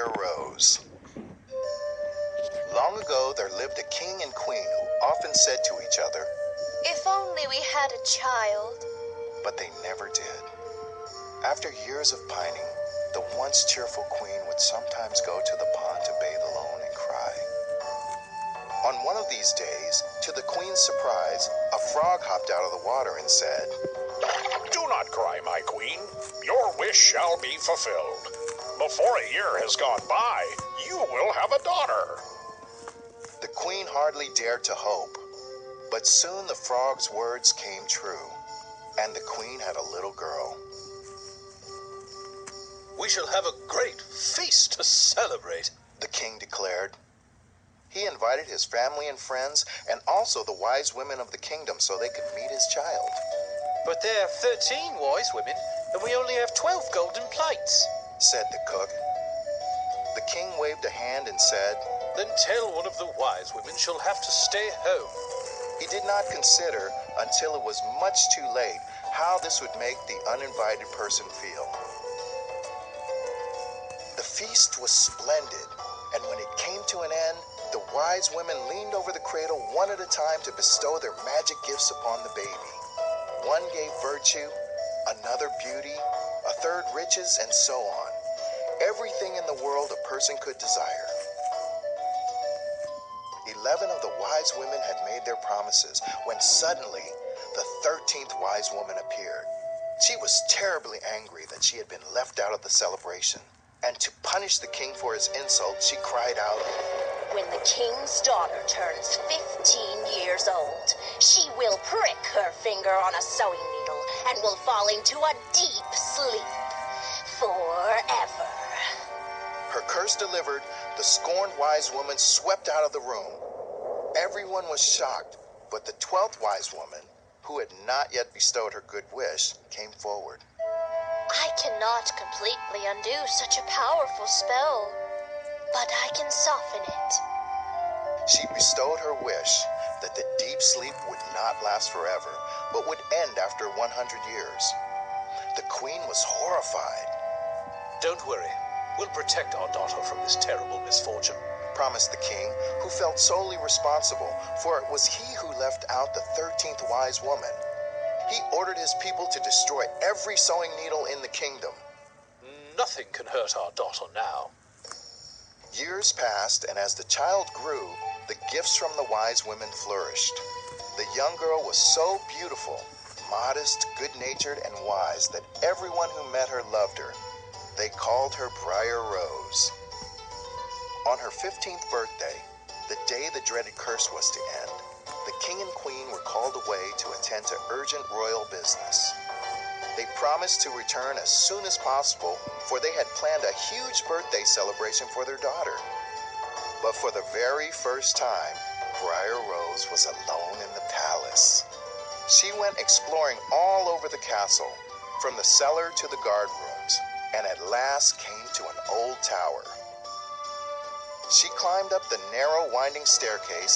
Brier Rose. Long ago, there lived a king and queen who often said to each other, "If only we had a child." but they never did. After years of pining, the once cheerful queen would sometimes go to the pond to bathe alone and cry. On one of these days, to the queen's surprise, a frog hopped out of the water and said, "Do not cry, my queen. Your wish shall be fulfilled. Before a year has gone by, you will have a daughter." The queen hardly dared to hope, but soon the frog's words came true, and the queen had a little girl. "We shall have a great feast to celebrate," the king declared. He invited his family and friends and also the wise women of the kingdom so they could meet his child. "But there are 13 wise women, and we only have 12 golden plates," said the cook. The king waved a hand and said, "Then tell one of the wise women she'll have to stay home." He did not consider, until it was much too late, how this would make the uninvited person feel. The feast was splendid, and when it came to an end, the wise women leaned over the cradle one at a time to bestow their magic gifts upon the baby. One gave virtue, another beauty, a third riches, and so on. Everything in the world a person could desire. 11 of the wise women had made their promises when suddenly the 13th wise woman appeared. She was terribly angry that she had been left out of the celebration, and to punish the king for his insult, she cried out, "When the king's daughter turns 15 years old, she will prick her finger on a sewing needle and will fall into a deep sleep forever." Her curse delivered, the scorned wise woman swept out of the room. Everyone was shocked, but the 12th wise woman, who had not yet bestowed her good wish, came forward. "I cannot completely undo such a powerful spell, but I can soften it." She bestowed her wish that the deep sleep would not last forever, but would end after 100 years. The queen was horrified. "Don't worry. We'll protect our daughter from this terrible misfortune," promised the king, who felt solely responsible, for it was he who left out the 13th wise woman. He ordered his people to destroy every sewing needle in the kingdom. "Nothing can hurt our daughter now." Years passed, and as the child grew, the gifts from the wise women flourished. The young girl was so beautiful, modest, good-natured, and wise that everyone who met her loved her. They called her Brier Rose. On her 15th birthday, the day the dreaded curse was to end, the king and queen were called away to attend to urgent royal business. They promised to return as soon as possible, for they had planned a huge birthday celebration for their daughter. But for the very first time, Brier Rose was alone in the palace. She went exploring all over the castle, from the cellar to the guard rooms, and at last came to an old tower. She climbed up the narrow, winding staircase